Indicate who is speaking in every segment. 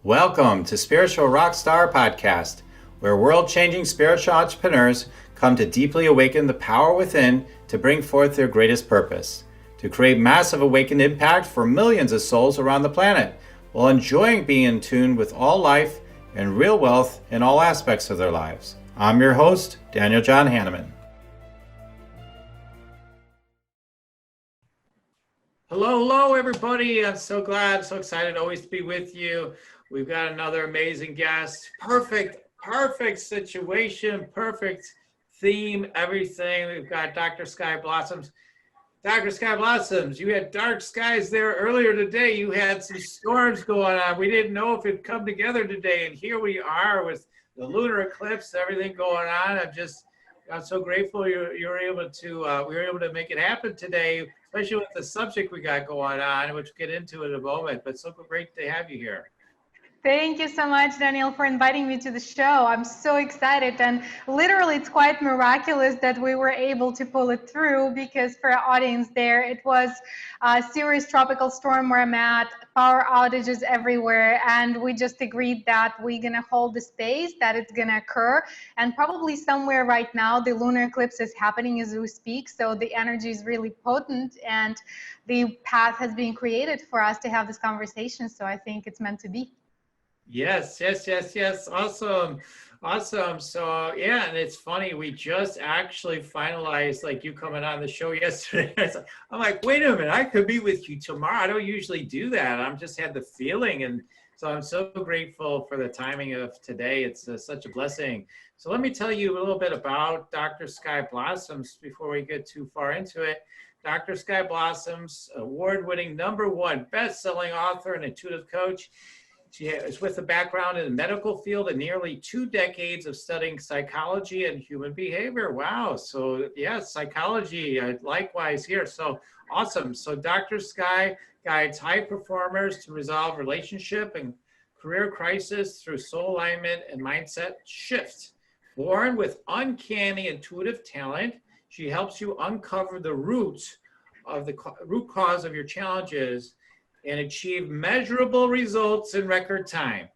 Speaker 1: Welcome to Spiritual Rockstar Podcast, where world-changing spiritual entrepreneurs come to deeply awaken the power within to bring forth their greatest purpose, to create massive awakened impact for millions of souls around the planet, while enjoying being in tune with all life and real wealth in all aspects of their lives. I'm your host, Daniel John Hanneman. Hello, everybody. I'm so glad, so excited always to be with you. We've got another amazing guest. Perfect situation, perfect theme, everything. We've got Dr. Sky Blossoms. Dr. Sky Blossoms, you had dark skies there earlier today. You had some storms going on. We didn't know if it'd come together today, and here we are with the lunar eclipse, everything going on. I'm so grateful you were able to we were able to make it happen today, especially with the subject we got going on, which we'll get into in a moment. But so great to have you here.
Speaker 2: Thank you so much, Daniel, for inviting me to the show. I'm so excited, and literally it's quite miraculous that we were able to pull it through, because for our audience there, it was a serious tropical storm where I'm at, power outages everywhere, and we just agreed that we're going to hold the space, that it's going to occur, and probably somewhere right now the lunar eclipse is happening as we speak, so the energy is really potent, and the path has been created for us to have this conversation, so I think it's meant to be.
Speaker 1: Yes. Awesome. So yeah, and it's funny, we just actually finalized, like, you coming on the show yesterday. I'm like, wait a minute, I could be with you tomorrow. I don't usually do that. I'm just had the feeling. And so I'm so grateful for the timing of today. It's such a blessing. So let me tell you a little bit about Dr. Sky Blossoms before we get too far into it. Dr. Sky Blossoms, award-winning #1 best-selling author and intuitive coach. She is with a background in the medical field and nearly 2 decades of studying psychology and human behavior. Wow. So yes, psychology, likewise here. So awesome. So Dr. Sky guides high performers to resolve relationship and career crisis through soul alignment and mindset shift. Born with uncanny intuitive talent, she helps you uncover the root cause of your challenges and achieve measurable results in record time.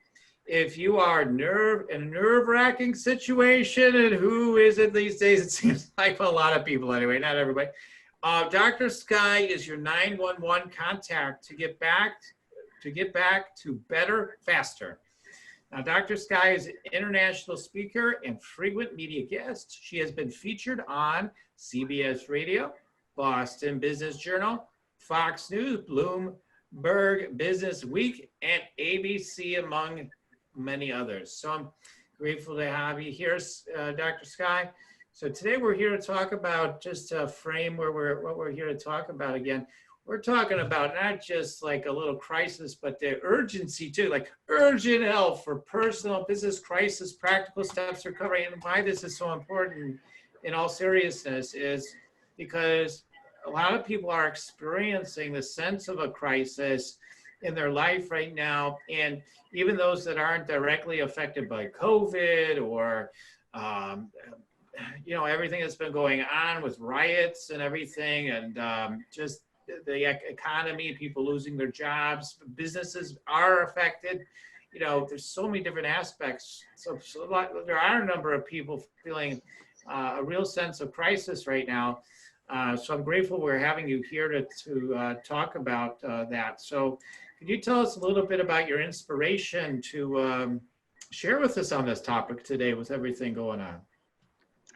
Speaker 1: If you are in a nerve-wracking situation, and who is it these days? It seems like a lot of people anyway, not everybody. Dr. Sky is your 911 contact to get back to better, faster. Now, Dr. Sky is an international speaker and frequent media guest. She has been featured on CBS Radio, Boston Business Journal, Fox News, Bloomberg Business Week, and ABC, among many others. So I'm grateful to have you here, Dr. Sky. So today we're here to talk about, just to frame what we're here to talk about again. We're talking about not just like a little crisis, but the urgency too, like urgent help for personal, business crisis, practical steps for recovery. And why this is so important in all seriousness is because a lot of people are experiencing the sense of a crisis in their life right now. And even those that aren't directly affected by COVID or, everything that's been going on with riots and everything, and just the economy, people losing their jobs, businesses are affected. There's so many different aspects. So there are a number of people feeling a real sense of crisis right now. So I'm grateful we're having you here to talk about that. So could you tell us a little bit about your inspiration to share with us on this topic today with everything going on?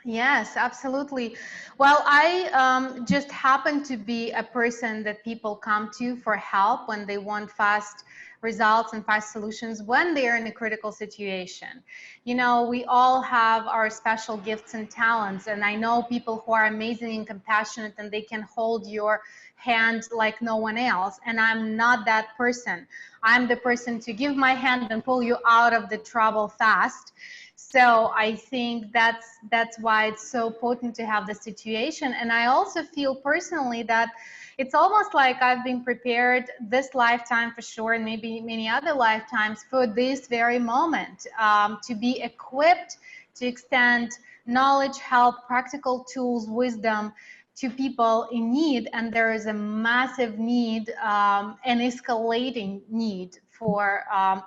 Speaker 2: Yes, absolutely. Well, I just happen to be a person that people come to for help when they want fast results and fast solutions when they are in a critical situation. We all have our special gifts and talents, and I know people who are amazing and compassionate, and they can hold your hand like no one else. And I'm not that person. I'm the person to give my hand and pull you out of the trouble fast. So I think that's why it's so potent to have the situation. And I also feel personally that it's almost like I've been prepared this lifetime for sure, and maybe many other lifetimes, for this very moment, to be equipped to extend knowledge, help, practical tools, wisdom to people in need. And there is a massive need, an escalating need for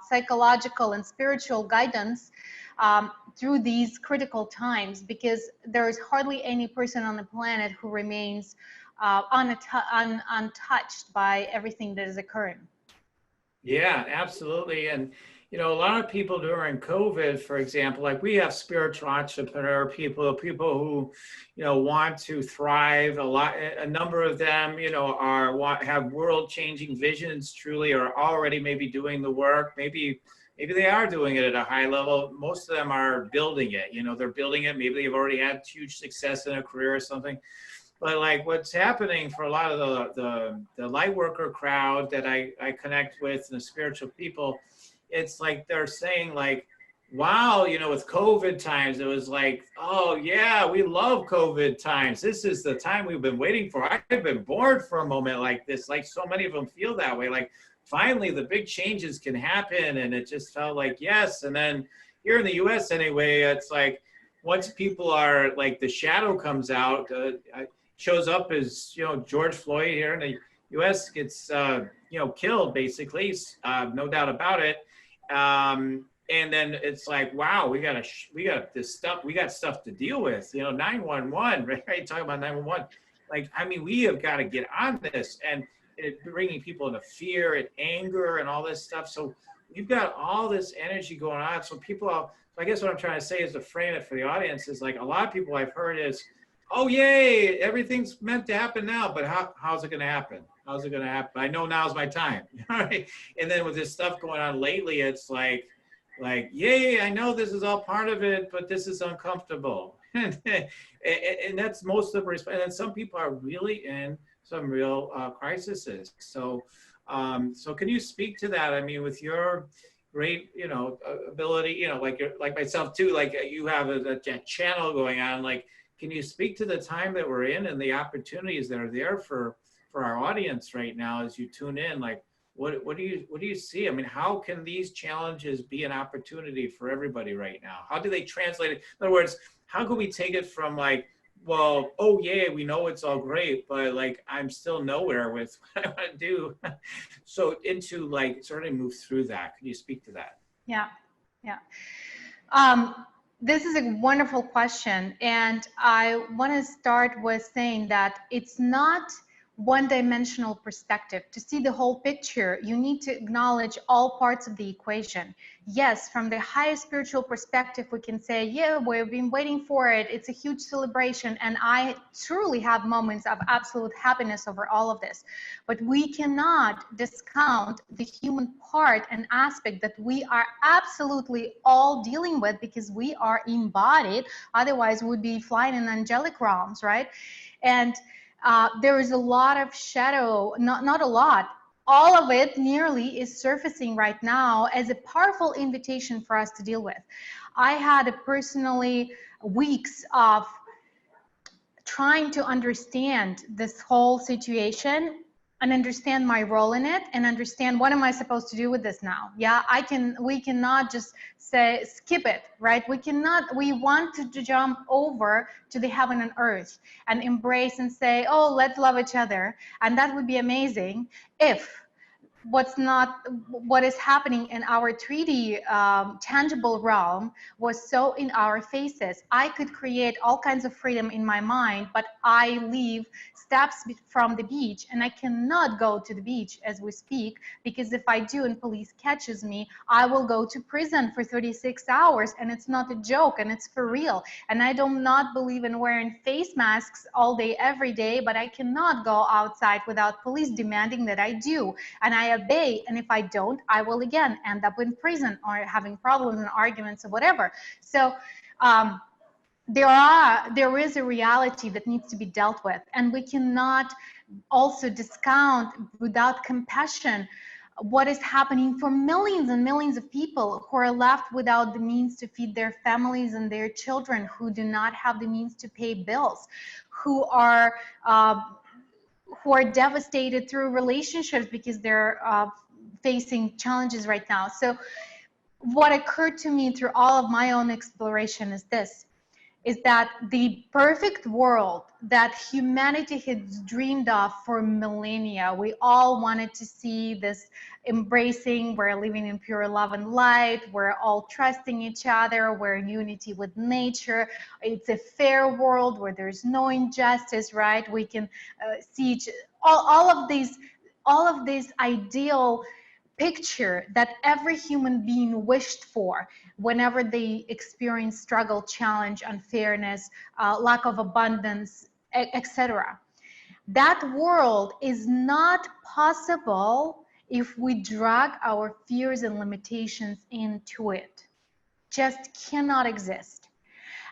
Speaker 2: psychological and spiritual guidance through these critical times, because there is hardly any person on the planet who remains untouched by everything that is occurring.
Speaker 1: Yeah, absolutely. And, you know, a lot of people during COVID, for example, like we have spiritual entrepreneur people who, you know, want to thrive. A number of them, you know, have world-changing visions, truly, are already maybe doing the work. Maybe they are doing it at a high level. Most of them are building it. You know, they're building it. Maybe they've already had huge success in a career or something. But like what's happening for a lot of the light worker crowd that I connect with and the spiritual people, it's like they're saying like, wow, you know, with COVID times, it was like, oh yeah, we love COVID times. This is the time we've been waiting for. I've been bored for a moment like this. Like so many of them feel that way. Like finally the big changes can happen. And it just felt like, yes. And then here in the US anyway, it's like once people are like the shadow comes out, shows up as, you know, George Floyd here in the U.S. gets, you know, killed basically, no doubt about it. And then it's like, wow, we got this stuff, we got stuff to deal with, you know, 911, right? Talking about 911. Like, I mean, we have got to get on this, and it bringing people into fear and anger and all this stuff. So we've got all this energy going on. So I guess what I'm trying to say is to frame it for the audience is like a lot of people I've heard is, oh, yay, everything's meant to happen now, but how's it going to happen? How's it going to happen? I know now's my time. Right? And then with this stuff going on lately, it's like, yay, I know this is all part of it, but this is uncomfortable. And that's most of the response. And some people are really in some real crises. So can you speak to that? I mean, with your great, you know, ability, you know, like myself too, like you have a channel going on, like, can you speak to the time that we're in and the opportunities that are there for our audience right now as you tune in? Like, what do you see? I mean, how can these challenges be an opportunity for everybody right now? How do they translate it? In other words, how can we take it from like, well, oh yeah, we know it's all great, but like I'm still nowhere with what I want to do. So into like sort of move through that. Can you speak to that?
Speaker 2: Yeah. This is a wonderful question, and I want to start with saying that it's not one-dimensional perspective. To see the whole picture, you need to acknowledge all parts of the equation. Yes, from the highest spiritual perspective, we can say, yeah, we've been waiting for it. It's a huge celebration, and I truly have moments of absolute happiness over all of this. But we cannot discount the human part and aspect that we are absolutely all dealing with, because we are embodied. Otherwise, we'd be flying in angelic realms, right? And there is a lot of shadow, not a lot, all of it nearly is surfacing right now as a powerful invitation for us to deal with. I had personally weeks of trying to understand this whole situation and understand my role in it and understand what am I supposed to do with this now. Yeah, we cannot just say skip it, right? We want to jump over to the heaven and earth and embrace and say, oh, let's love each other. And that would be amazing if what is happening in our 3D tangible realm was so in our faces. I could create all kinds of freedom in my mind, but I live steps from the beach and I cannot go to the beach as we speak, because if I do and police catches me, I will go to prison for 36 hours, and it's not a joke, and it's for real. And I do not believe in wearing face masks all day every day, but I cannot go outside without police demanding that I do, and I obey. And if I don't, I will again end up in prison or having problems and arguments or whatever. So there is a reality that needs to be dealt with, and we cannot also discount without compassion what is happening for millions and millions of people who are left without the means to feed their families and their children, who do not have the means to pay bills, who are devastated through relationships because they're facing challenges right now. So what occurred to me through all of my own exploration is this: is that the perfect world that humanity has dreamed of for millennia, we all wanted to see this embracing, we're living in pure love and light, we're all trusting each other, we're in unity with nature, it's a fair world where there's no injustice, right? We can see all of these ideal picture that every human being wished for whenever they experience struggle, challenge, unfairness, lack of abundance, etc. That world is not possible if we drag our fears and limitations into it. Just cannot exist.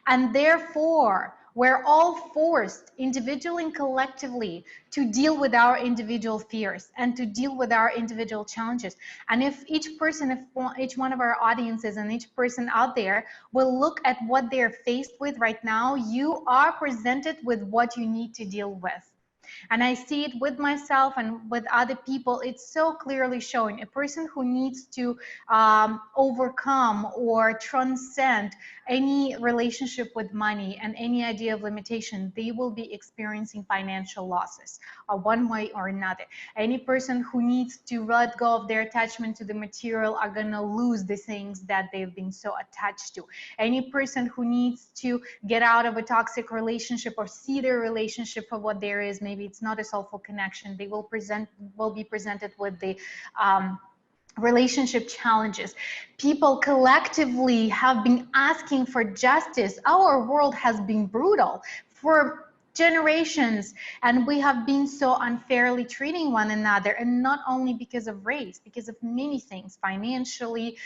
Speaker 2: And therefore, we're all forced, individually and collectively, to deal with our individual fears and to deal with our individual challenges. And if each person, if each one of our audiences and each person out there will look at what they're faced with right now, you are presented with what you need to deal with. And I see it with myself and with other people. It's so clearly showing a person who needs to overcome or transcend any relationship with money and any idea of limitation, they will be experiencing financial losses one way or another. Any person who needs to let go of their attachment to the material are going to lose the things that they've been so attached to. Any person who needs to get out of a toxic relationship or see their relationship for what there is, maybe it's not a soulful connection, they will be presented with the relationship challenges. People collectively have been asking for justice. Our world has been brutal for generations, and we have been so unfairly treating one another, and not only because of race, because of many things, financially,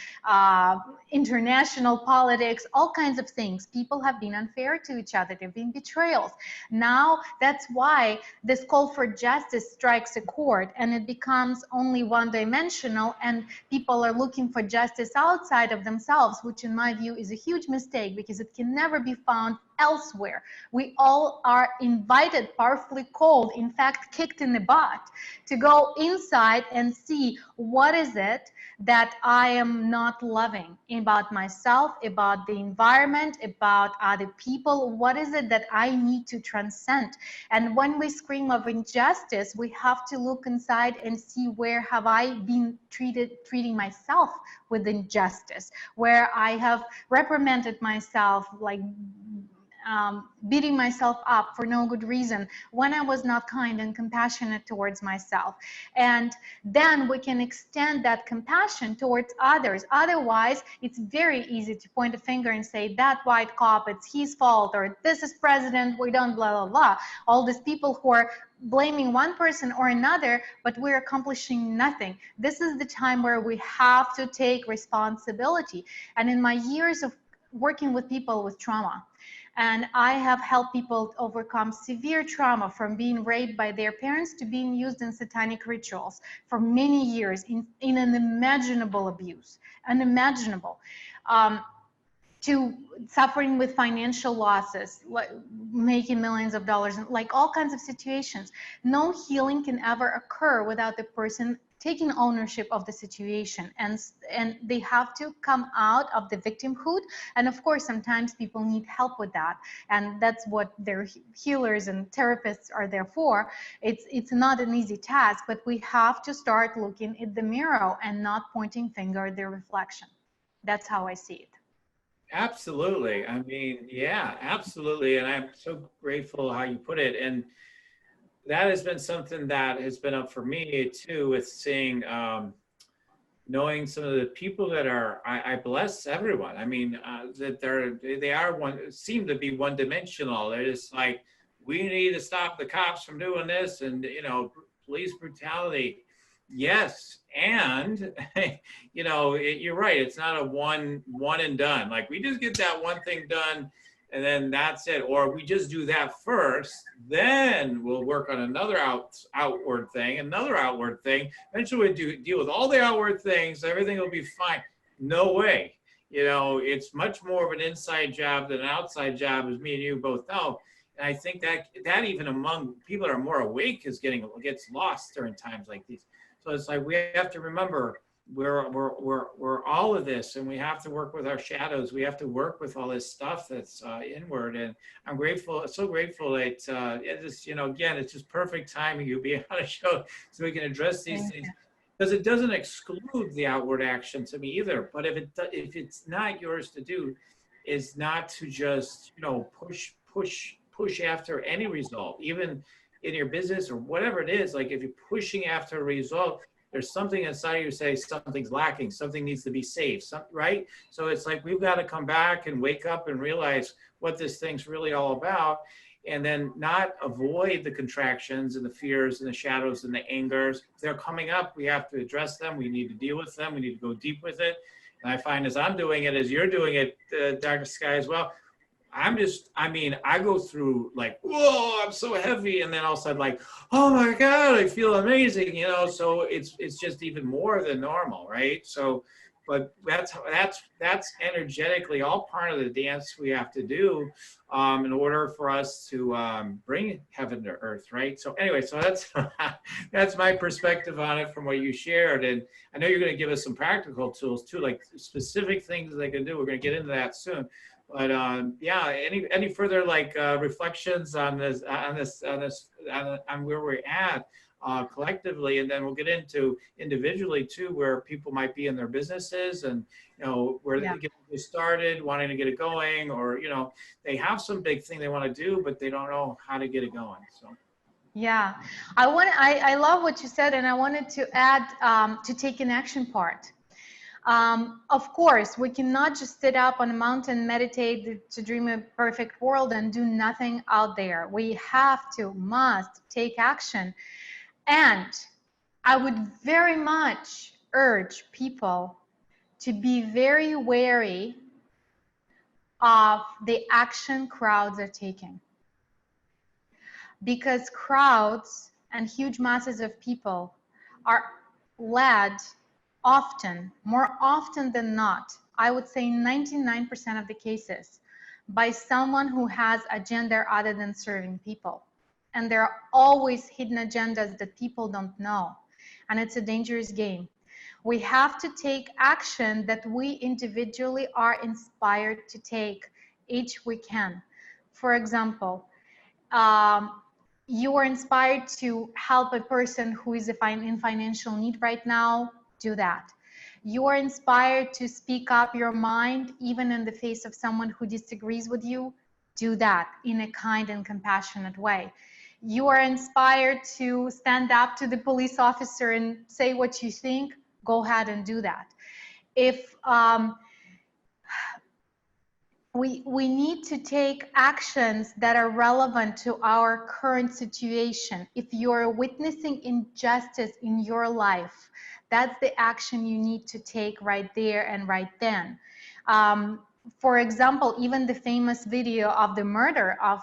Speaker 2: international politics, all kinds of things. People have been unfair to each other. There have been betrayals. Now that's why this call for justice strikes a chord, and it becomes only one-dimensional, and people are looking for justice outside of themselves, which in my view is a huge mistake, because it can never be found elsewhere. We all are invited, powerfully called, in fact kicked in the butt, to go inside and see what is it that I am not loving about myself, about the environment, about other people. What is it that I need to transcend? And when we scream of injustice, we have to look inside and see where have I been treating myself with injustice, where I have reprimanded myself, like beating myself up for no good reason, when I was not kind and compassionate towards myself. And then we can extend that compassion towards others. Otherwise, it's very easy to point a finger and say, that white cop, it's his fault, or this is president, we don't, blah, blah, blah. All these people who are blaming one person or another, but we're accomplishing nothing. This is the time where we have to take responsibility. And in my years of working with people with trauma, and I have helped people overcome severe trauma, from being raped by their parents to being used in satanic rituals for many years in unimaginable abuse, unimaginable, to suffering with financial losses, like making millions of dollars, like all kinds of situations. No healing can ever occur without the person taking ownership of the situation, and they have to come out of the victimhood. And of course, sometimes people need help with that, and that's what their healers and therapists are there for. It's not an easy task, but we have to start looking at the mirror and not pointing finger at the reflection. That's how I see it.
Speaker 1: Absolutely. I mean, yeah, absolutely. And I'm so grateful how you put it. And that has been something that has been up for me too, with seeing, knowing some of the people that are, I bless everyone. I mean, that they seem to be one-dimensional. They're just like, we need to stop the cops from doing this, and, police brutality. Yes. And, you're right. It's not a one and done. Like, we just get that one thing done, and then that's it. Or we just do that first, then we'll work on another outward thing, another outward thing. Eventually we deal with all the outward things, everything will be fine. No way. It's much more of an inside job than an outside job, as me and you both know. And I think that even among people that are more awake gets lost during times like these. So it's like, we have to remember, we're all of this, and we have to work with our shadows. We have to work with all this stuff that's inward. And I'm grateful, so grateful that it is, again, it's just perfect timing you being on a show so we can address these things. Because it doesn't exclude the outward action to me either. But if it's not yours to do, is not to just push after any result, even in your business or whatever it is. Like if you're pushing after a result, there's something inside of you say something's lacking, something needs to be saved, right? So it's like we've got to come back and wake up and realize what this thing's really all about, and then not avoid the contractions and the fears and the shadows and the angers. If they're coming up, we have to address them. We need to deal with them. We need to go deep with it. And I find as I'm doing it, as you're doing it, Dr. Sky as well, I go through like, whoa, I'm so heavy. And then all of a sudden like, oh my God, I feel amazing, so it's just even more than normal, right? So, but that's energetically all part of the dance we have to do in order for us to bring heaven to earth, right? So anyway, so that's my perspective on it from what you shared. And I know you're going to give us some practical tools too, like specific things they can do. We're going to get into that soon. But any further like reflections on this on where we're at collectively, and then we'll get into individually too, where people might be in their businesses and where they get started, wanting to get it going, or they have some big thing they want to do, but they don't know how to get it going. So.
Speaker 2: Yeah, I love what you said, and I wanted to add to take an action part. Of course, we cannot just sit up on a mountain, meditate to dream a perfect world and do nothing out there. We must take action. And I would very much urge people to be very wary of the action crowds are taking. Because crowds and huge masses of people are led more often than not, I would say 99% of the cases, by someone who has agenda other than serving people. And there are always hidden agendas that people don't know. And it's a dangerous game. We have to take action that we individually are inspired to take each we can. For example, you are inspired to help a person who is in financial need right now, do that. You are inspired to speak up your mind, even in the face of someone who disagrees with you, do that in a kind and compassionate way. You are inspired to stand up to the police officer and say what you think, go ahead and do that. If we need to take actions that are relevant to our current situation. If you're witnessing injustice in your life, that's the action you need to take right there and right then. For example, even the famous video of the murder of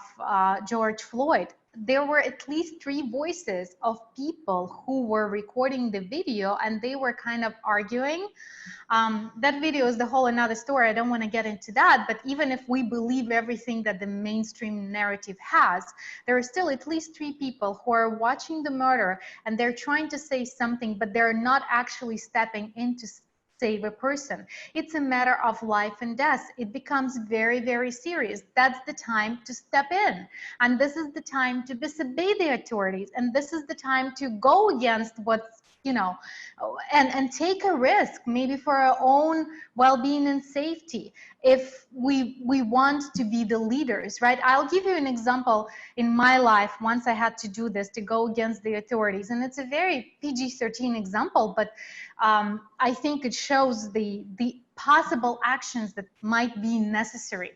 Speaker 2: George Floyd, there were at least 3 voices of people who were recording the video, and they were kind of arguing. That video is the whole another story. I don't want to get into that, but even if we believe everything that the mainstream narrative has, there are still at least 3 people who are watching the murder, and they're trying to say something, but they're not actually stepping in to save a person. It's a matter of life and death. It becomes very, very serious. That's the time to step in. And this is the time to disobey the authorities. And this is the time to go against what's, and take a risk, maybe for our own well-being and safety, if we want to be the leaders, right? I'll give you an example in my life. Once I had to do this, to go against the authorities, and it's a very PG-13 example, but I think it shows the possible actions that might be necessary.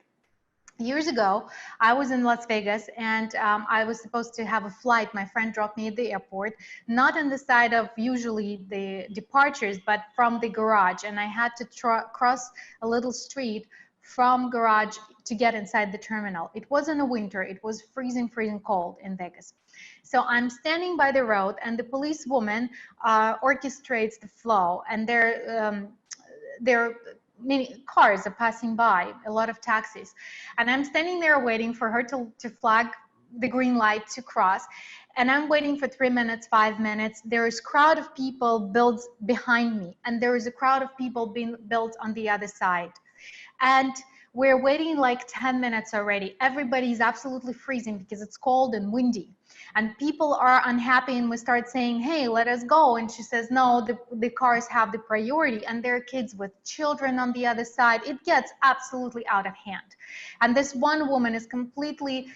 Speaker 2: Years ago, I was in Las Vegas, and I was supposed to have a flight. My friend dropped me at the airport, not on the side of usually the departures, but from the garage. And I had to cross a little street from garage to get inside the terminal. It wasn't a winter. It was freezing cold in Vegas. So I'm standing by the road, and the policewoman orchestrates the flow, and many cars are passing by, a lot of taxis. And I'm standing there waiting for her to flag the green light to cross. and I'm waiting for 3 minutes, 5 minutes. There is crowd of people built behind me, and there is a crowd of people being built on the other side. And we're waiting like 10 minutes already. Everybody's absolutely freezing because it's cold and windy. And people are unhappy, and we start saying, hey, let us go. And she says, no, the cars have the priority, and there are kids with children on the other side. It gets absolutely out of hand. And this one woman is completely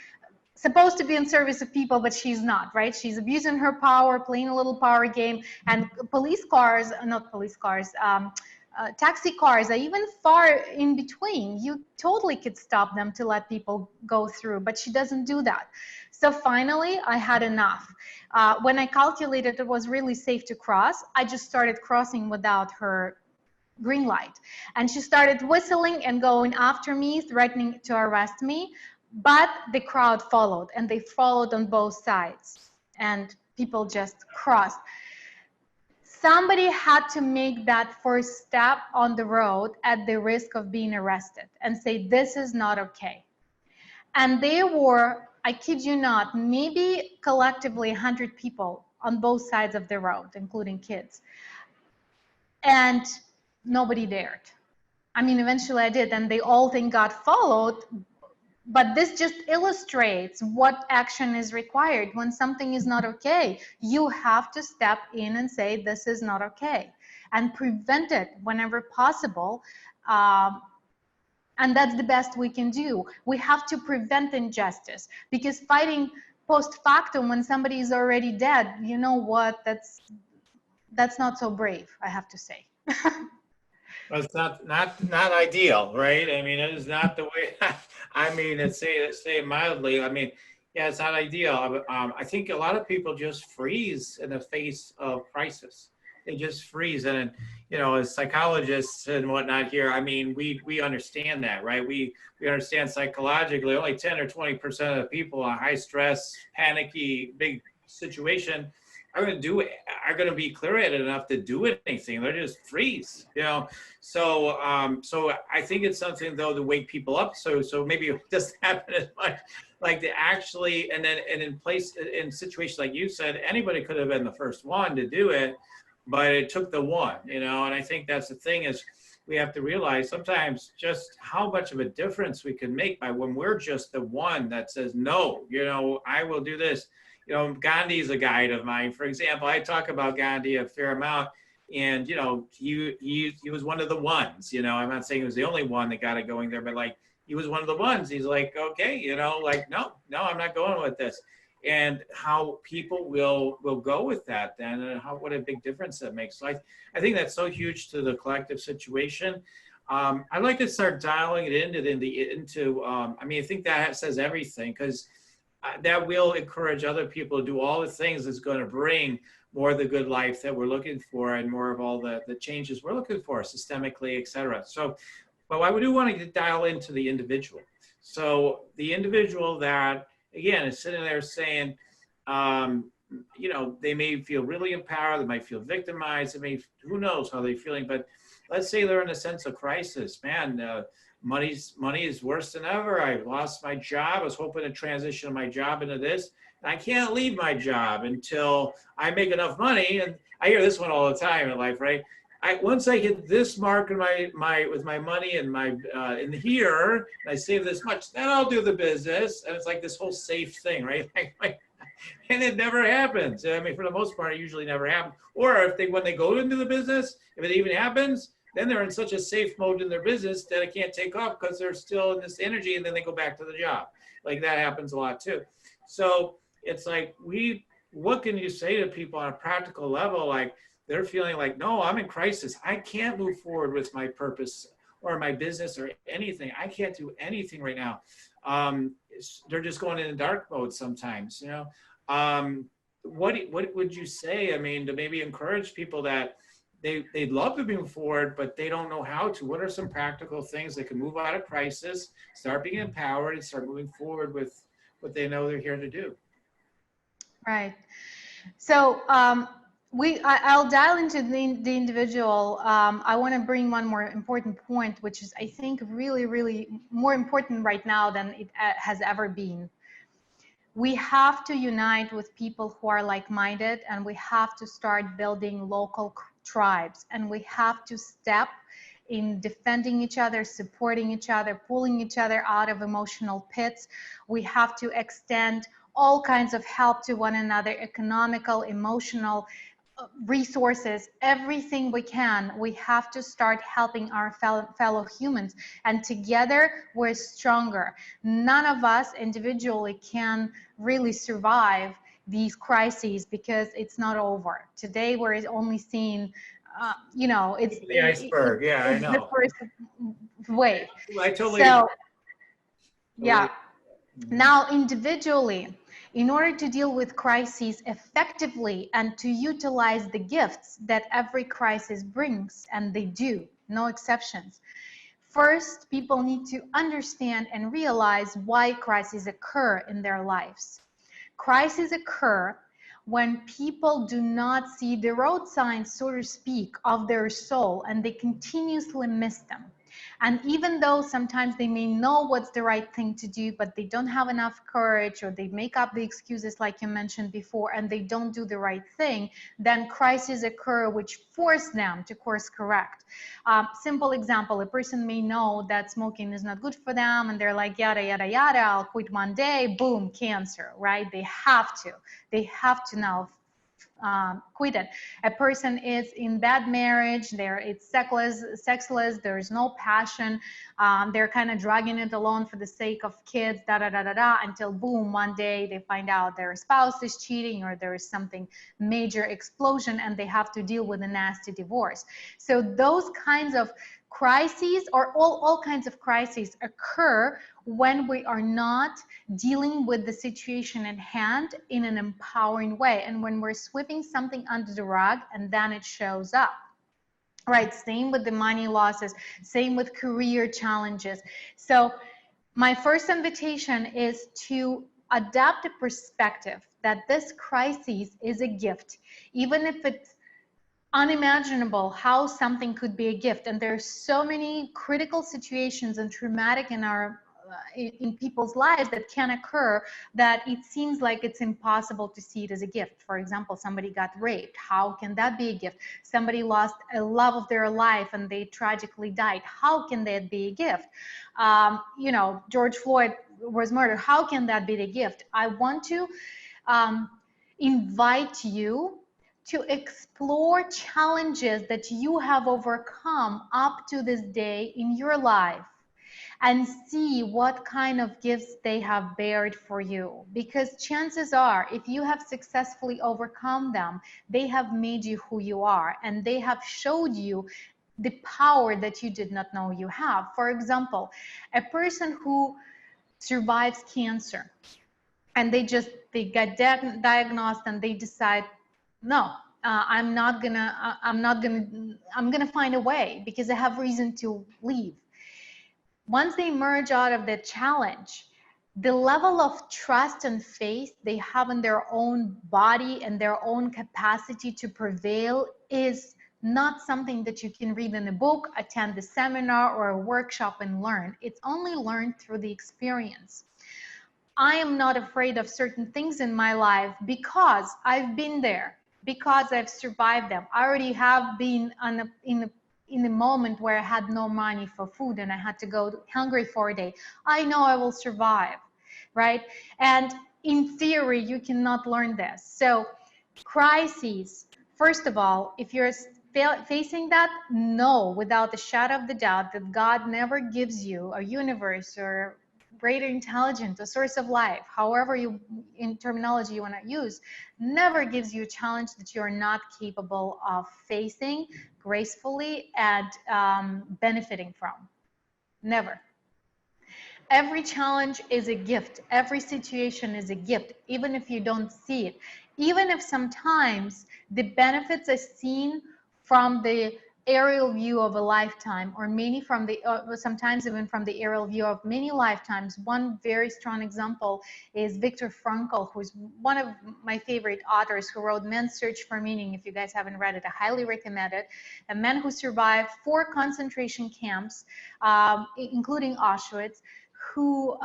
Speaker 2: supposed to be in service of people, but she's not, right? She's abusing her power, playing a little power game, and taxi cars are even far in between. You totally could stop them to let people go through, but she doesn't do that. So finally, I had enough. When I calculated it was really safe to cross, I just started crossing without her green light. And she started whistling and going after me, threatening to arrest me. But the crowd followed, and they followed on both sides, and people just crossed. Somebody had to make that first step on the road at the risk of being arrested and say, this is not okay. And they were, I kid you not, maybe collectively 100 people on both sides of the road, including kids. And nobody dared. I mean, eventually I did, and they all, thank God, followed. But this just illustrates what action is required when something is not okay. You have to step in and say, this is not okay, and prevent it whenever possible. And that's the best we can do. We have to prevent injustice, because fighting post factum when somebody is already dead, you know what, that's not so brave, I have to say.
Speaker 1: Well, it's not ideal, right? I mean, it is not the way. I mean, say it mildly. I mean, yeah, it's not ideal. I think a lot of people just freeze in the face of crisis. They just freeze, and you know, as psychologists and whatnot here, I mean, we understand that, right? We understand psychologically only 10 or 20% of the people in a high stress, panicky, big situation are going to be clear-headed enough to do anything. They're just freeze, you know. So I think it's something though to wake people up. So maybe it doesn't happen as much, like to actually, and in situations like you said, anybody could have been the first one to do it, but it took the one, you know. And I think that's the thing, is we have to realize sometimes just how much of a difference we can make by when we're just the one that says, no, you know, I will do this. You know, Gandhi is a guide of mine. For example, I talk about Gandhi a fair amount, and you know, he was one of the ones. You know, I'm not saying he was the only one that got it going there, but like he was one of the ones. He's like, okay, you know, like no, I'm not going with this. And how people will go with that then, and what a big difference that makes. So I think that's so huge to the collective situation. I'd like to start dialing it into. I mean, I think that says everything, because that will encourage other people to do all the things that's going to bring more of the good life that we're looking for, and more of all the changes we're looking for systemically, et cetera. So, but I do want to dial into the individual. So the individual that, again, is sitting there saying, you know, they may feel really empowered, they might feel victimized, who knows how they're feeling, but let's say they're in a sense of crisis. Man, money is worse than ever. I lost my job. I was hoping to transition my job into this. And I can't leave my job until I make enough money. And I hear this one all the time in life, right? Once I hit this mark in with my money and my in here, and I save this much, then I'll do the business. And it's like this whole safe thing, right? And it never happens. I mean, for the most part, it usually never happens. Or when they go into the business, if it even happens, then they're in such a safe mode in their business that it can't take off because they're still in this energy, and then they go back to the job. Like that happens a lot too. So it's like, what can you say to people on a practical level? Like they're feeling like, no, I'm in crisis. I can't move forward with my purpose or my business or anything. I can't do anything right now. They're just going in a dark mode sometimes, you know. What would you say? I mean, to maybe encourage people that they'd love to move forward, but they don't know how to. What are some practical things that can move out of crisis, start being empowered, and start moving forward with what they know they're here to do?
Speaker 2: Right. So I'll dial into the individual. I want to bring one more important point, which is, I think, really, really more important right now than it has ever been. We have to unite with people who are like-minded, and we have to start building local tribes, and we have to step in defending each other, supporting each other, pulling each other out of emotional pits. We have to extend all kinds of help to one another, economical, emotional, resources, everything we can. We have to start helping our fellow humans, and together we're stronger. None of us individually can really survive these crises because it's not over. Today we're only seeing, it's
Speaker 1: The iceberg. Yeah, I
Speaker 2: it's the
Speaker 1: know.
Speaker 2: first wave.
Speaker 1: I totally
Speaker 2: So,
Speaker 1: agree.
Speaker 2: yeah.
Speaker 1: Totally.
Speaker 2: Now, individually, in order to deal with crises effectively and to utilize the gifts that every crisis brings, and they do, no exceptions, first, people need to understand and realize why crises occur in their lives. Crises occur when people do not see the road signs, so to speak, of their soul, and they continuously miss them. And even though sometimes they may know what's the right thing to do, but they don't have enough courage, or they make up the excuses like you mentioned before, and they don't do the right thing, then crises occur which force them to course correct. Simple example, a person may know that smoking is not good for them, and they're like, yada, yada, yada, I'll quit one day, boom, cancer, right? They have to now quit it. A person is in bad marriage, it's sexless, there's no passion, they're kind of dragging it along for the sake of kids, until boom, one day they find out their spouse is cheating, or there is something major explosion, and they have to deal with a nasty divorce. So those kinds of crises, or all kinds of crises, occur when we are not dealing with the situation at hand in an empowering way, and when we're sweeping something under the rug and then it shows up. Right, same with the money losses, same with career challenges. So my first invitation is to adapt a perspective that this crisis is a gift, even if it's unimaginable how something could be a gift. And there's so many critical situations and traumatic in people's lives that can occur that it seems like it's impossible to see it as a gift. For example, somebody got raped. How can that be a gift? Somebody lost a love of their life and they tragically died. How can that be a gift? George Floyd was murdered. How can that be the gift? I want to invite you to explore challenges that you have overcome up to this day in your life, and see what kind of gifts they have bared for you. Because chances are, if you have successfully overcome them, they have made you who you are, and they have showed you the power that you did not know you have. For example, a person who survives cancer, and they get diagnosed, and they decide, no, I'm gonna find a way because I have reason to leave. Once they emerge out of the challenge, the level of trust and faith they have in their own body and their own capacity to prevail is not something that you can read in a book, attend a seminar or a workshop and learn. It's only learned through the experience. I am not afraid of certain things in my life because I've been there, because I've survived them. I already have been in a moment where I had no money for food and I had to go hungry for a day. I know I will survive, right? And in theory, you cannot learn this. So crises, first of all, if you're facing that, know without a shadow of the doubt that God never gives you a universe or greater intelligence, a source of life, however in terminology you want to use, never gives you a challenge that you're not capable of facing gracefully and benefiting from. Never. Every challenge is a gift. Every situation is a gift, even if you don't see it. Even if sometimes the benefits are seen from the aerial view of a lifetime, or many from the sometimes even from the aerial view of many lifetimes. One very strong example is Viktor Frankl, who's one of my favorite authors, who wrote Man's Search for Meaning. If you guys haven't read it, I highly recommend it. A man who survived 4 concentration camps, including Auschwitz, who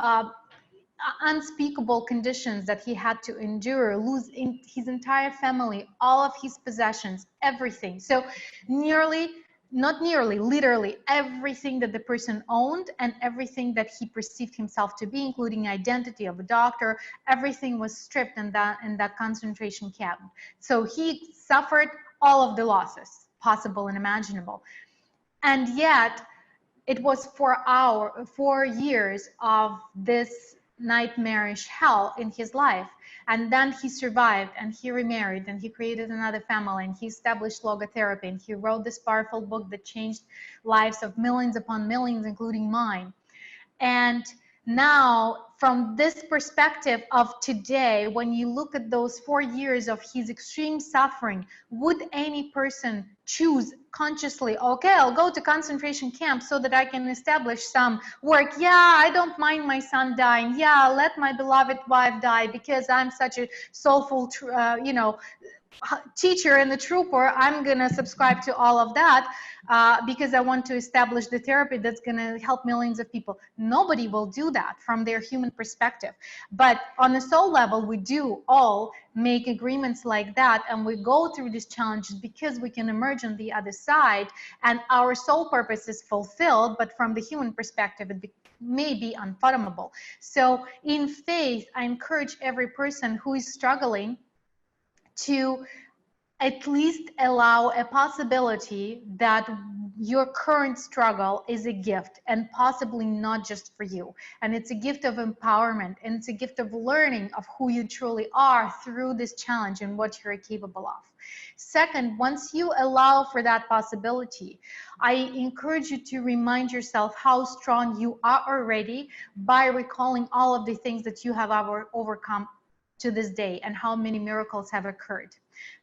Speaker 2: unspeakable conditions that he had to endure, lose his entire family, all of his possessions, everything. So not nearly, literally everything that the person owned and everything that he perceived himself to be, including identity of a doctor, everything was stripped in that concentration camp. So he suffered all of the losses possible and imaginable. And yet it was 4 years of this nightmarish hell in his life. And then he survived and he remarried and he created another family and he established logotherapy and he wrote this powerful book that changed lives of millions upon millions, including mine. And now, from this perspective of today, when you look at those 4 years of his extreme suffering, would any person choose consciously, okay, I'll go to concentration camp so that I can establish some work. Yeah, I don't mind my son dying. Yeah, let my beloved wife die because I'm such a soulful, teacher and the trooper. I'm going to subscribe to all of that because I want to establish the therapy that's going to help millions of people. Nobody will do that from their human perspective. But on a soul level, we do all make agreements like that. And we go through these challenges because we can emerge on the other side and our soul purpose is fulfilled. But from the human perspective, it may be unfathomable. So in faith, I encourage every person who is struggling to at least allow a possibility that your current struggle is a gift and possibly not just for you. And it's a gift of empowerment and it's a gift of learning of who you truly are through this challenge and what you're capable of. Second, once you allow for that possibility, I encourage you to remind yourself how strong you are already by recalling all of the things that you have overcome to this day and how many miracles have occurred.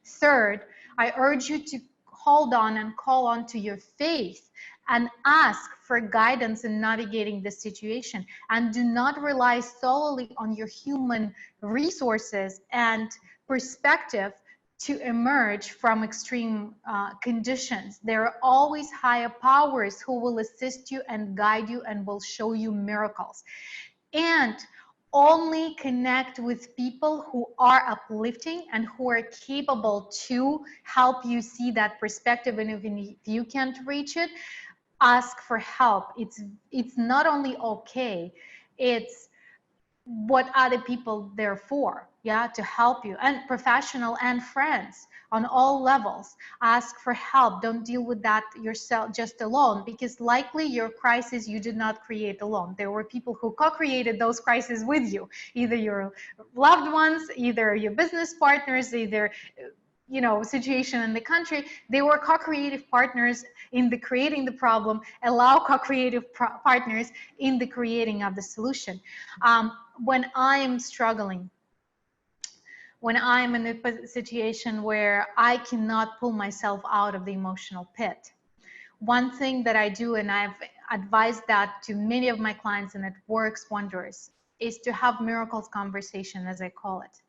Speaker 2: Third, I urge you to hold on and call on to your faith and ask for guidance in navigating this situation, and do not rely solely on your human resources and perspective to emerge from extreme conditions. There are always higher powers who will assist you and guide you and will show you miracles. And only connect with people who are uplifting and who are capable to help you see that perspective. And even if you can't reach it, ask for help. It's not only okay, it's what other people there for, yeah, to help you, and professional and friends on all levels. Ask for help. Don't deal with that yourself just alone, because likely your crisis you did not create alone. There were people who co-created those crises with you, either your loved ones, either your business partners, either situation in the country. They were co-creative partners in the creating the problem. Allow co-creative partners in the creating of the solution. When I am struggling, when I'm in a situation where I cannot pull myself out of the emotional pit, one thing that I do, and I've advised that to many of my clients and it works wonders, is to have miracles conversation, as I call it.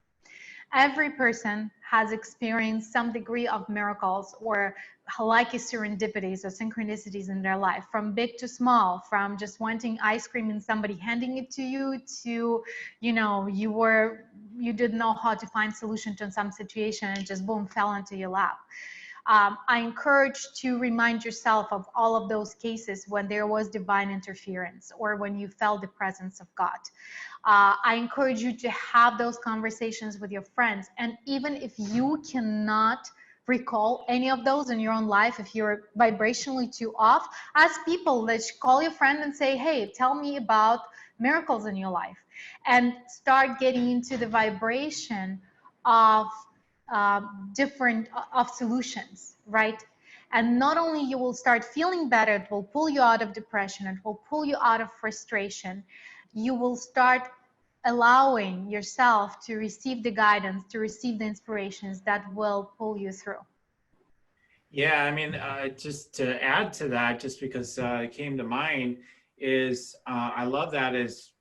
Speaker 2: Every person has experienced some degree of miracles or like serendipities or synchronicities in their life, from big to small, from just wanting ice cream and somebody handing it to you, to, you didn't know how to find solution to some situation and just boom, fell into your lap. I encourage to remind yourself of all of those cases when there was divine interference or when you felt the presence of God. I encourage you to have those conversations with your friends. And even if you cannot recall any of those in your own life, if you're vibrationally too off, ask people, call your friend and say, hey, tell me about miracles in your life, and start getting into the vibration of different solutions, right? And not only you will start feeling better, it will pull you out of depression, it will pull you out of frustration. You will start allowing yourself to receive the guidance, to receive the inspirations that will pull you through.
Speaker 1: Yeah, I mean, just to add to that, just because it came to mind, is I love that is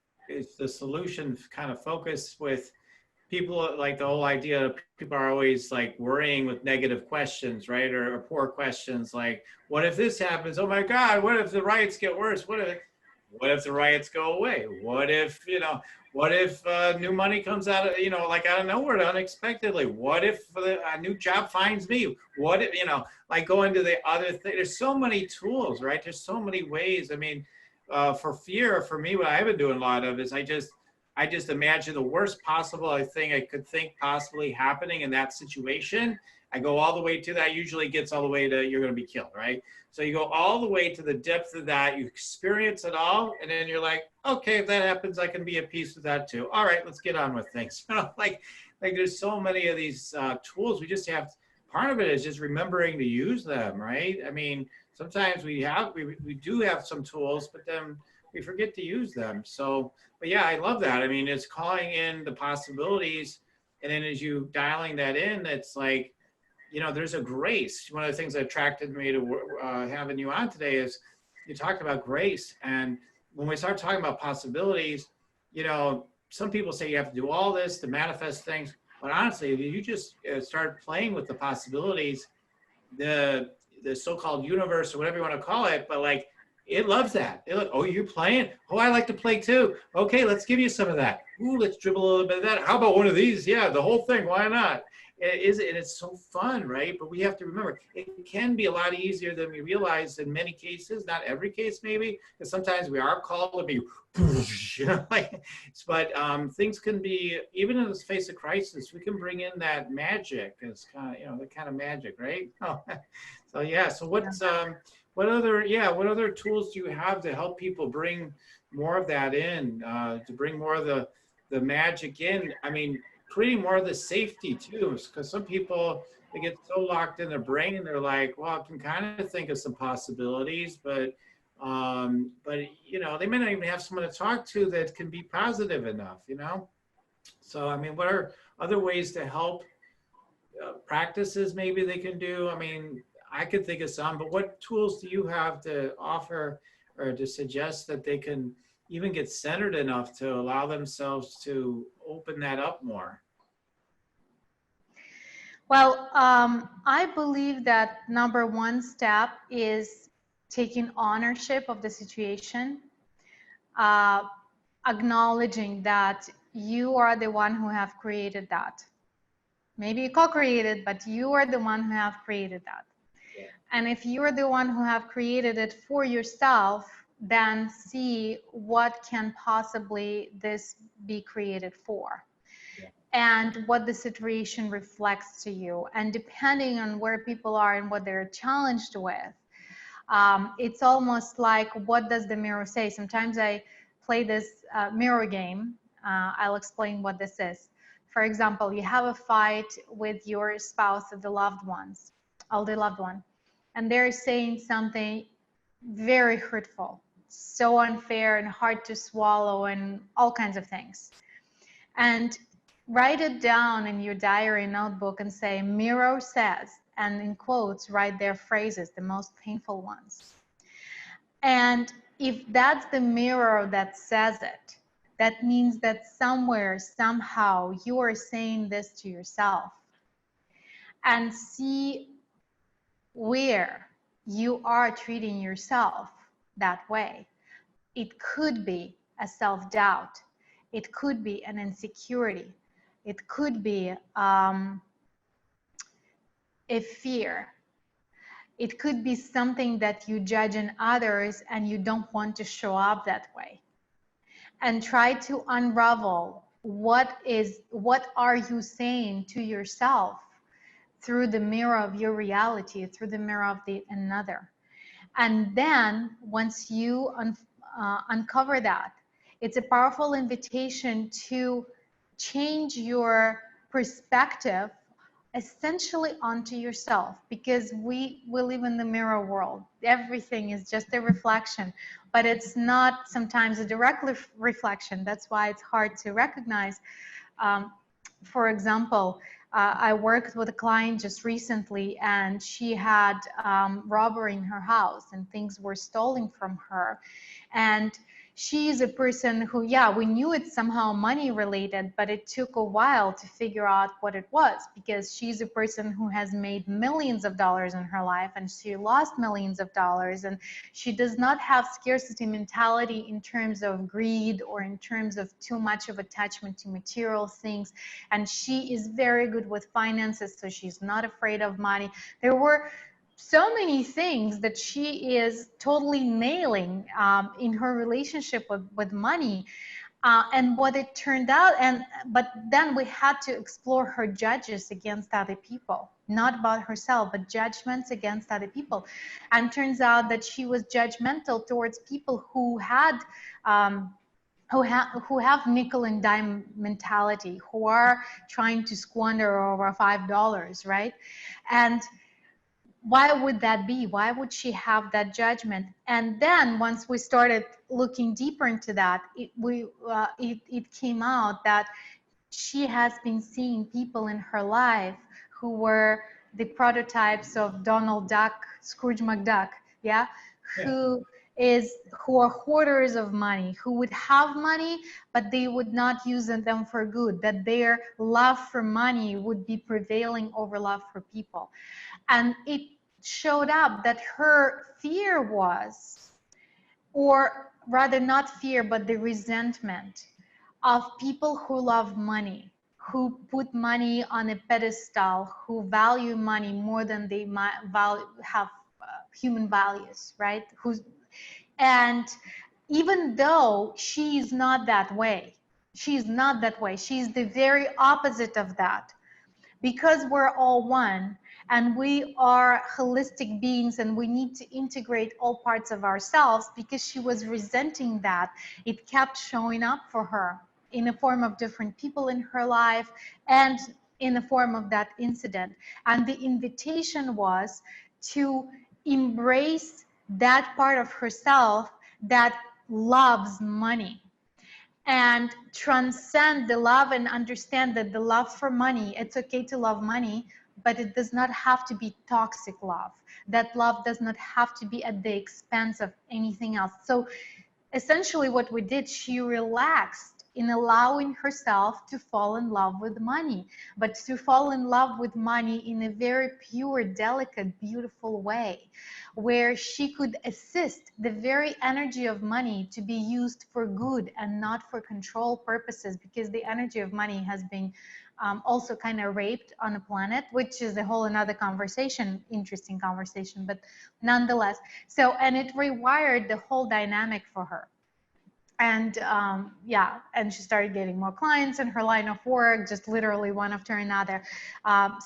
Speaker 1: the solution kind of focus with people, like the whole idea of people are always like worrying with negative questions, right? Or poor questions like, what if this happens? Oh my God, what if the riots get worse? What if the riots go away? What if, what if new money comes out of, like out of nowhere unexpectedly? What if a new job finds me? What if, like going to the other thing? There's so many tools, right? There's so many ways. I mean, for fear, for me, what I've been doing a lot of is I just imagine the worst possible thing I could think possibly happening in that situation. I go all the way to that. Usually gets all the way to you're going to be killed, right? So you go all the way to the depth of that. You experience it all, and then you're like, okay, if that happens, I can be at peace with that too. All right, let's get on with things. Like there's so many of these tools. We just have. Part of it is just remembering to use them, right? I mean, sometimes we do have some tools, but then we forget to use them. So, but yeah, I love that. I mean, it's calling in the possibilities, and then as you dialing that in, it's like, there's a grace. One of the things that attracted me to having you on today is you talked about grace. And when we start talking about possibilities, some people say you have to do all this to manifest things. But honestly, if you just start playing with the possibilities, the so-called universe or whatever you want to call it, but like it loves that. Oh, you're playing? Oh, I like to play too. Okay, let's give you some of that. Ooh, let's dribble a little bit of that. How about one of these? Yeah, the whole thing. Why not? And it's so fun, right? But we have to remember, it can be a lot easier than we realize in many cases, not every case maybe, because sometimes we are called to be, but things can be, even in the face of crisis, we can bring in that magic. It's kind of, the kind of magic, right? So yeah, so what other tools do you have to help people bring more of that in, to bring more of the magic in? I mean, creating more of the safety too, because some people, they get so locked in their brain and they're like, well, I can kind of think of some possibilities, but they may not even have someone to talk to that can be positive enough, So, I mean, what are other ways to help, practices maybe they can do? I mean, I could think of some, but what tools do you have to offer or to suggest that they can even get centered enough to allow themselves to open that up more?
Speaker 2: Well, I believe that number one step is taking ownership of the situation, acknowledging that you are the one who have created that. Maybe you co-created, but you are the one who have created that. Yeah. And if you are the one who have created it for yourself, then see what can possibly this be created for. Yeah. And what the situation reflects to you. And depending on where people are and what they're challenged with, it's almost like, what does the mirror say? Sometimes I play this mirror game. I'll explain what this is. For example, you have a fight with your spouse or the loved ones, elder loved one, and they're saying something very hurtful, so unfair and hard to swallow and all kinds of things. And write it down in your diary notebook and say, mirror says, and in quotes, write their phrases, the most painful ones. And if that's the mirror that says it, that means that somewhere, somehow, you are saying this to yourself. And see where you are treating yourself that way. It could be a self-doubt. It could be an insecurity. It could be a fear. It could be something that you judge in others and you don't want to show up that way. And try to unravel what are you saying to yourself through the mirror of your reality, through the mirror of another. And then once you uncover that, it's a powerful invitation to change your perspective essentially onto yourself, because we live in the mirror world. Everything is just a reflection, but it's not sometimes a direct reflection. That's why it's hard to recognize. For example, I worked with a client just recently, and she had robbery in her house and things were stolen from her. And she is a person who, yeah, we knew it's somehow money related, but it took a while to figure out what it was, because she's a person who has made millions of dollars in her life and she lost millions of dollars, and she does not have scarcity mentality in terms of greed or in terms of too much of attachment to material things. And she is very good with finances, so she's not afraid of money. There were so many things that she is totally nailing in her relationship with money. And what it turned out, but then we had to explore her judges against other people, not about herself, but judgments against other people. And turns out that she was judgmental towards people who had who have nickel and dime mentality, who are trying to squander over $5, right? And why would that be? Why would she have that judgment? And then once we started looking deeper into that, it came out that she has been seeing people in her life who were the prototypes of Donald Duck, Scrooge McDuck, yeah, who are hoarders of money, who would have money, but they would not use them for good, that their love for money would be prevailing over love for people. And it showed up that her fear was, or rather not fear, but the resentment of people who love money, who put money on a pedestal, who value money more than they have human values, right? And even though she is not that way, she's the very opposite of that. Because we're all one and we are holistic beings and we need to integrate all parts of ourselves, because she was resenting that, it kept showing up for her in the form of different people in her life and in the form of that incident. And the invitation was to embrace that part of herself that loves money, and transcend the love and understand that the love for money, it's okay to love money, but it does not have to be toxic love. That love does not have to be at the expense of anything else. So essentially what we did, she relaxed in allowing herself to fall in love with money, but to fall in love with money in a very pure, delicate, beautiful way, where she could assist the very energy of money to be used for good and not for control purposes, because the energy of money has been also kind of raped on the planet, which is a whole another conversation, interesting conversation, but nonetheless. So, and it rewired the whole dynamic for her. And yeah, and she started getting more clients in her line of work, just literally one after another. And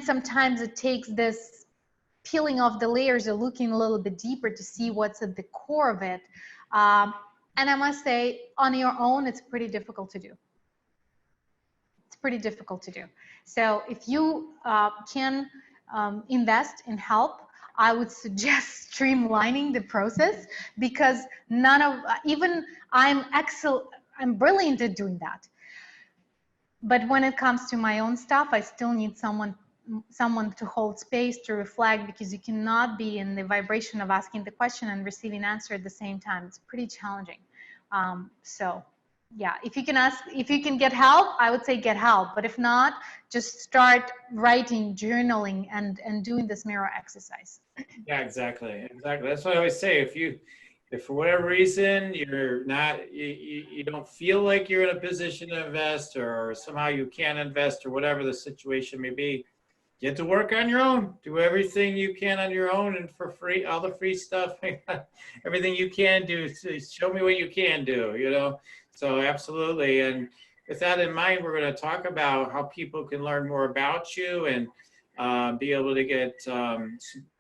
Speaker 2: sometimes it takes this peeling off the layers or looking a little bit deeper to see what's at the core of it. And I must say, on your own, it's pretty difficult to do. It's pretty difficult to do. So if you can invest in help, I would suggest streamlining the process, because I'm brilliant at doing that. But when it comes to my own stuff, I still need someone to hold space, to reflect, because you cannot be in the vibration of asking the question and receiving answer at the same time. It's pretty challenging. So yeah, if you can get help, I would say get help. But if not, just start writing, journaling, and doing this mirror exercise.
Speaker 1: Yeah, exactly. That's what I always say. If for whatever reason you're not, you don't feel like you're in a position to invest, or somehow you can't invest, or whatever the situation may be, get to work on your own. Do everything you can on your own and for free, all the free stuff, everything you can do. Show me what you can do, you know? So absolutely. And with that in mind, we're going to talk about how people can learn more about you and be able to get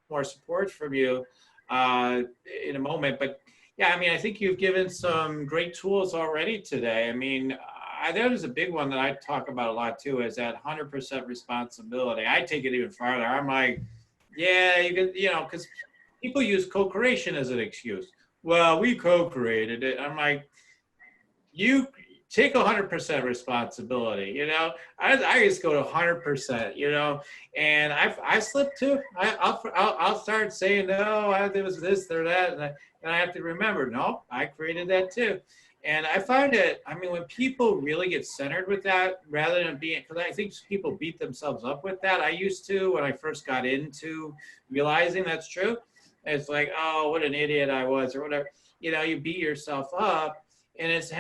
Speaker 1: more support from you in a moment. But yeah, I mean, I think you've given some great tools already today. I mean, that is a big one that I talk about a lot too, is that 100% responsibility. I take it even farther. I'm like, yeah, you can, you know, because people use co-creation as an excuse. Well, we co-created it. I'm like, you take 100% responsibility. You know, I just go to 100%. You know, and I slip too. I'll start saying no. There was this or that, and I have to remember, no, I created that too. And I find it, I mean, when people really get centered with that, rather than being, because I think people beat themselves up with that. I used to when I first got into realizing that's true. It's like, oh, what an idiot I was, or whatever. You know, you beat yourself up, and it's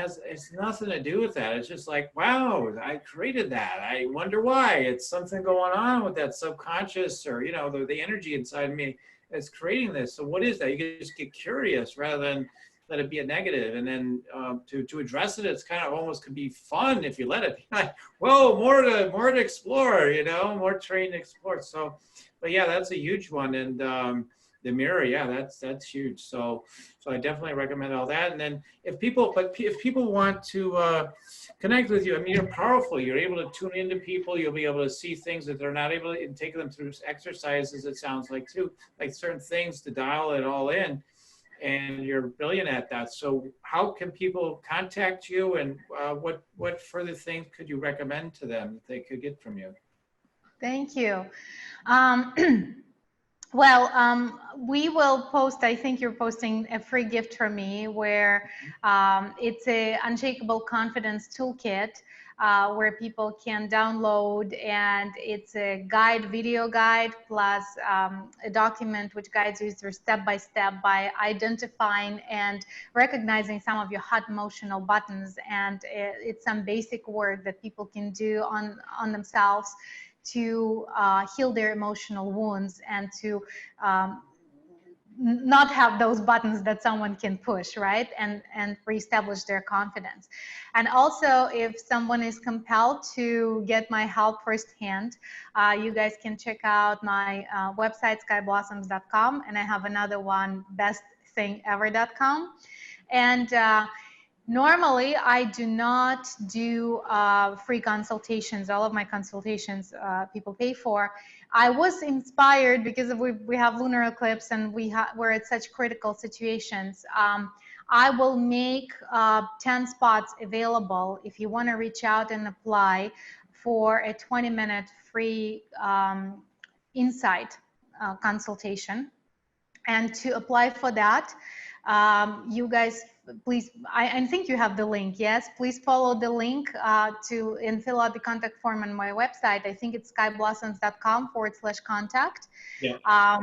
Speaker 1: nothing to do with that. It's just like, wow, I created that. I wonder why. It's something going on with that subconscious, or, you know, the energy inside me that's creating this. So what is that? You can just get curious rather than let it be a negative. And then to address it, it's kind of almost could be fun if you let it be like, whoa, more to explore, you know, more terrain to explore. So, but yeah, that's a huge one. And the mirror, yeah, that's huge. So I definitely recommend all that. And then if people want to connect with you, I mean, you're powerful. You're able to tune into people. You'll be able to see things that they're not able to, and take them through exercises, it sounds like too, like certain things to dial it all in. And you're brilliant at that. So how can people contact you, and what further things could you recommend to them that they could get from you?
Speaker 2: Thank you. Well, we will post, I think you're posting a free gift for me where it's a Unshakable Confidence Toolkit where people can download, and it's a video guide plus a document which guides you through step-by-step by identifying and recognizing some of your hot emotional buttons. And it's some basic work that people can do on themselves to heal their emotional wounds and to not have those buttons that someone can push, right? And reestablish their confidence. And also, if someone is compelled to get my help firsthand, you guys can check out my website, skyblossoms.com, and I have another one, bestthingever.com. And normally, I do not do free consultations. All of my consultations people pay for. I was inspired because we have lunar eclipse and we're at such critical situations. I will make 10 spots available if you want to reach out and apply for a 20-minute free insight consultation. And to apply for that, you guys, please, I think you have the link, yes? Please follow the link and fill out the contact form on my website. I think it's skyblossoms.com/contact.
Speaker 1: Yeah.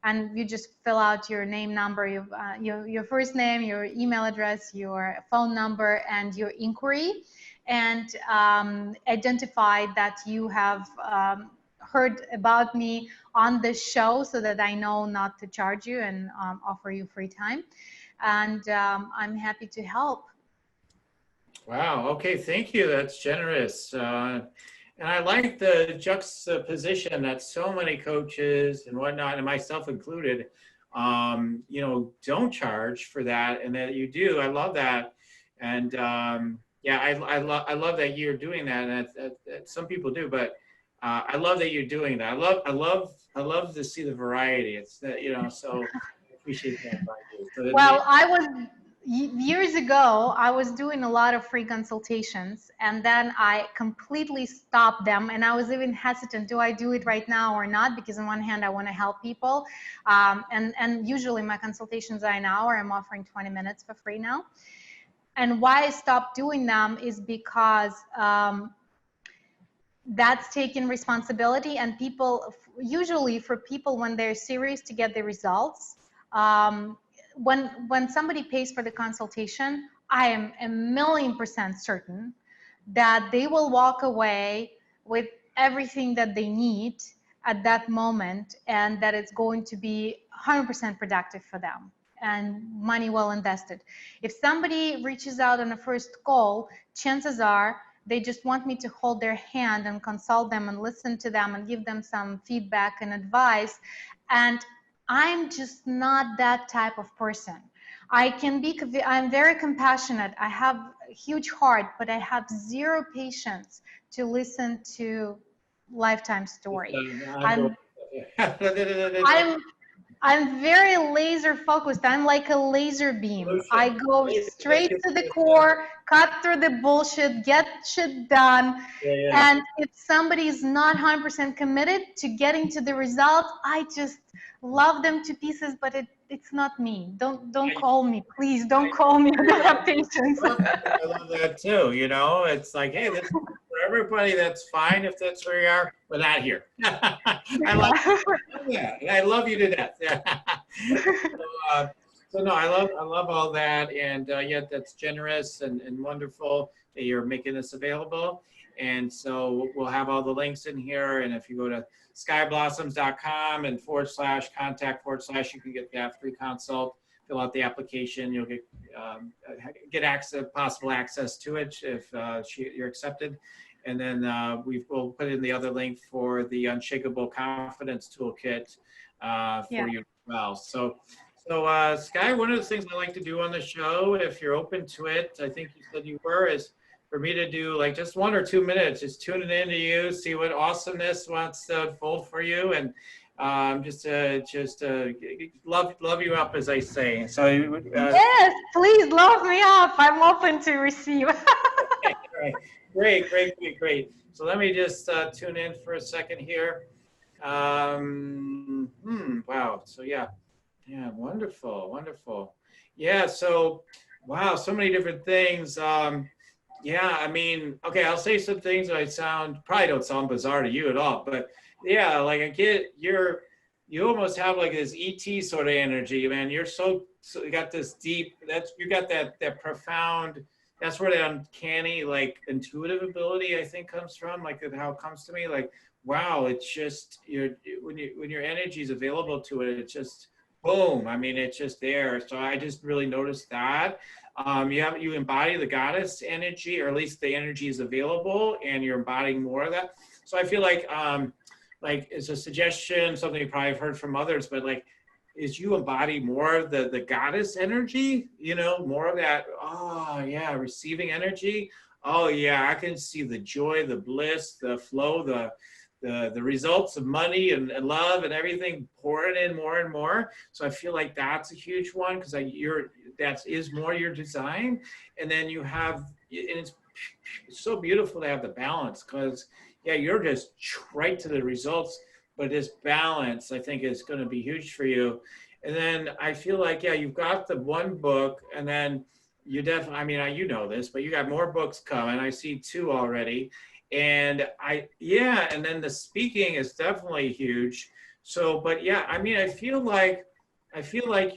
Speaker 2: And you just fill out your name, number, your first name, your email address, your phone number, and your inquiry, and identify that you have heard about me on this show so that I know not to charge you and offer you free time. And I'm happy to help.
Speaker 1: Wow. Okay. Thank you. That's generous. And I like the juxtaposition that so many coaches and whatnot, and myself included, you know, don't charge for that, and that you do. I love that. And yeah, I love that you're doing that. And that some people do, but I love that you're doing that. I love to see the variety. It's that, you know, so I appreciate that about you. So
Speaker 2: well, years ago, I was doing a lot of free consultations, and then I completely stopped them. And I was even hesitant, do I do it right now or not? Because on one hand, I want to help people. And usually my consultations are an hour. I'm offering 20 minutes for free now. And why I stopped doing them is because that's taking responsibility, and people, usually for people when they're serious to get the results, when somebody pays for the consultation, I am 1,000,000% certain that they will walk away with everything that they need at that moment, and that it's going to be 100% productive for them and money well invested. If somebody reaches out on a first call, chances are they just want me to hold their hand and consult them and listen to them and give them some feedback and advice. And I'm just not that type of person. I'm very compassionate. I have a huge heart, but I have zero patience to listen to lifetime story. I'm very laser focused. I'm like a laser beam. I
Speaker 1: Solution.
Speaker 2: go straight to the core, cut through the bullshit, get shit done.
Speaker 1: Yeah, yeah.
Speaker 2: And if somebody is not 100% committed to getting to the result, I just love them to pieces, but it's not me. Don't call me, please. Don't call me. I don't have patience.
Speaker 1: I love that too. You know, it's like, hey, this is for everybody. That's fine if that's where you are, but not here. I love that. And I love you to death. So no, I love all that, and yet that's generous and wonderful that you're making this available. And so we'll have all the links in here, and if you go to skyblossoms.com and /contact/ you can get that free consult. Fill out the application. You'll get possible access to it if you're accepted. And then we'll put in the other link for the Unshakable Confidence Toolkit for you as well. So Sky, one of the things I like to do on the show, if you're open to it, I think you said you were, is for me to do like just 1 or 2 minutes, just tuning into you, see what awesomeness wants to unfold for you, and just love you up, as I say. So
Speaker 2: yes, please love me up. I'm open to receive.
Speaker 1: Great. So let me just tune in for a second here. Wow. So yeah, wonderful. Yeah. So wow, so many different things. Yeah, I mean, okay, I'll say some things that probably don't sound bizarre to you at all, but yeah, like I get you almost have like this ET sort of energy, man. You're so you got this deep, you got that profound, that's where the uncanny, like intuitive ability I think comes from, like how it comes to me, like, wow, it's just, when your energy is available to it, it's just boom. I mean, it's just there. So I just really noticed that. You embody the goddess energy, or at least the energy is available, and you're embodying more of that. So I feel like it's a suggestion, something you probably have heard from others, but like, is you embody more of the goddess energy, more of that, oh yeah, receiving energy. Oh yeah, I can see the joy, the bliss, the flow, the results of money and love and everything pouring in more and more. So I feel like that's a huge one, because that is more your design. And then you have, and it's so beautiful to have the balance, because yeah, you're just right to the results, but this balance I think is going to be huge for you. And then I feel like, yeah, you've got the one book, and then you definitely, I mean, you know this, but you got more books coming. I see 2 already. And and then the speaking is definitely huge. So, but yeah, I mean, I feel like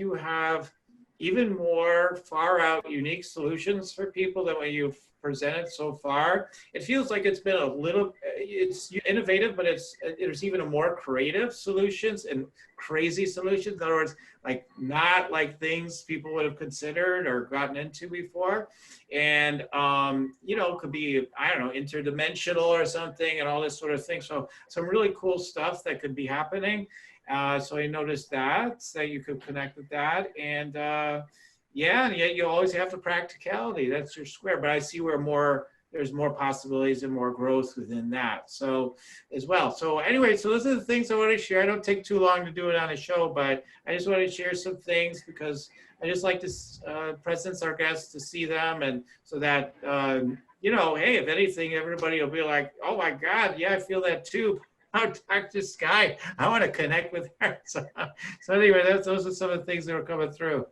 Speaker 1: you have even more far out unique solutions for people than what you've presented so far. It feels like it's been it's innovative, but there's even a more creative solutions and crazy solutions. In other words, like not like things people would have considered or gotten into before. And, could be, I don't know, interdimensional or something and all this sort of thing. So some really cool stuff that could be happening. So I noticed that you could connect with that. And and yet you always have the practicality. That's your square. But I see where there's more possibilities and more growth within that. So as well. So anyway, so those are the things I want to share. I don't take too long to do it on a show, but I just want to share some things because I just like to presence our guests to see them, and so that hey, if anything, everybody will be like, oh my God, yeah, I feel that too. I'll talk to Sky. I want to connect with her. So anyway, those are some of the things that are coming through.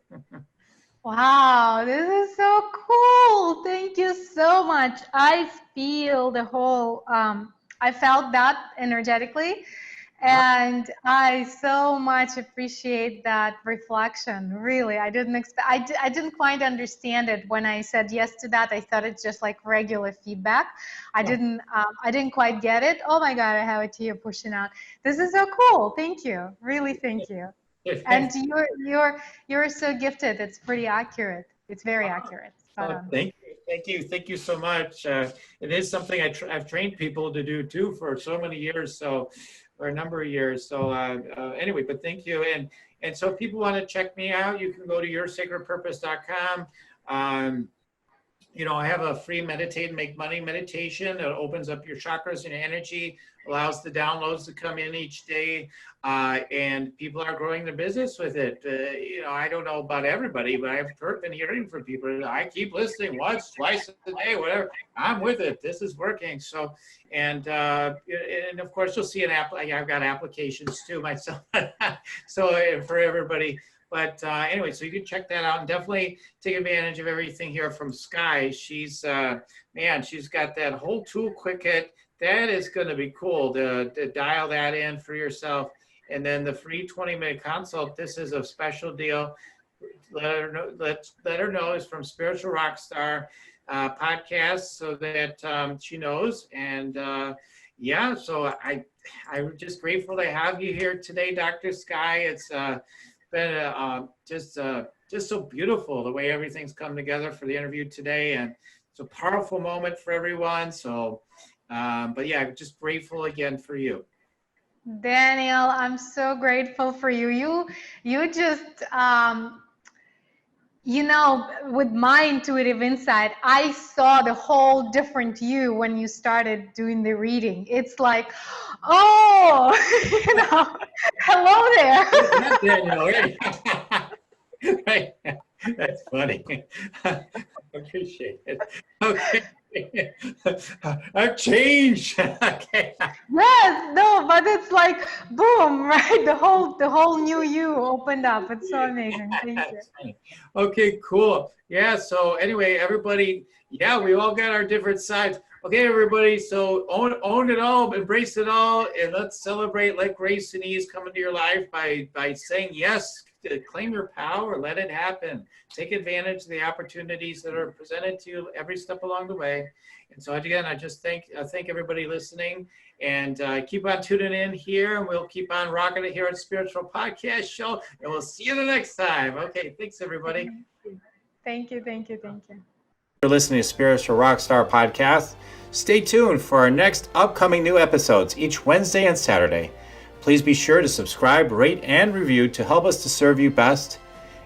Speaker 2: Wow, this is so cool. Thank you so much. I feel the whole, I felt that energetically. And I so much appreciate that reflection. Really, I didn't expect. I didn't quite understand it when I said yes to that. I thought it's just like regular feedback. I didn't quite get it. Oh my God, I have a tear pushing out. This is so cool. Thank you. Really, thank you. And you're so gifted. It's pretty accurate. It's very accurate.
Speaker 1: Thank you so much. It is something I've trained people to do too for so many years. So. For a number of years. So anyway, but thank you. And so if people want to check me out, you can go to yoursacredpurpose.com. I have a free meditate and make money meditation. It opens up your chakras and your energy, allows the downloads to come in each day, and people are growing their business with it. I don't know about everybody, but I've been hearing from people. I keep listening once, twice a day, whatever. I'm with it. This is working. So, and of course, you'll see an app. I've got applications too myself. So for everybody. But anyway, so you can check that out and definitely take advantage of everything here from Sky. She's, she's got that whole toolkit. That is going to be cool to dial that in for yourself. And then the free 20-minute consult, this is a special deal. Let her know it's from Spiritual Rockstar podcast so that she knows. And so I'm just grateful to have you here today, Dr. Sky. It's been just so beautiful the way everything's come together for the interview today, and it's a powerful moment for everyone. So, but yeah, just grateful again for you.
Speaker 2: Daniel, I'm so grateful for you. You just, with my intuitive insight, I saw the whole different you when you started doing the reading. It's like, oh, hello there.
Speaker 1: Daniel, right? That's funny. I appreciate it. Okay. I've changed. Okay.
Speaker 2: Yes, no, but it's like boom, right? The whole new you opened up. It's so amazing. Thank you.
Speaker 1: Okay, cool. Yeah, so anyway, everybody, we all got our different sides. Okay, everybody, so own it all, embrace it all, and let's celebrate. Let grace and ease come into your life by saying yes. Claim your power, let it happen. Take advantage of the opportunities that are presented to you every step along the way. And so again, I just thank everybody listening, and keep on tuning in here, and we'll keep on rocking it here at Spiritual Podcast Show, and we'll see you the next time. Okay, thanks everybody.
Speaker 2: Thank you.
Speaker 3: You're listening to Spiritual Rockstar Podcast. Stay tuned for our next upcoming new episodes each Wednesday and Saturday. Please be sure to subscribe, rate, and review to help us to serve you best.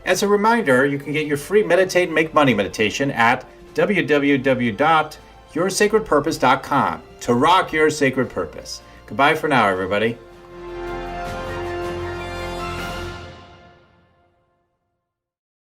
Speaker 3: As a reminder, you can get your free Meditate and Make Money meditation at www.yoursacredpurpose.com to rock your sacred purpose. Goodbye for now, everybody.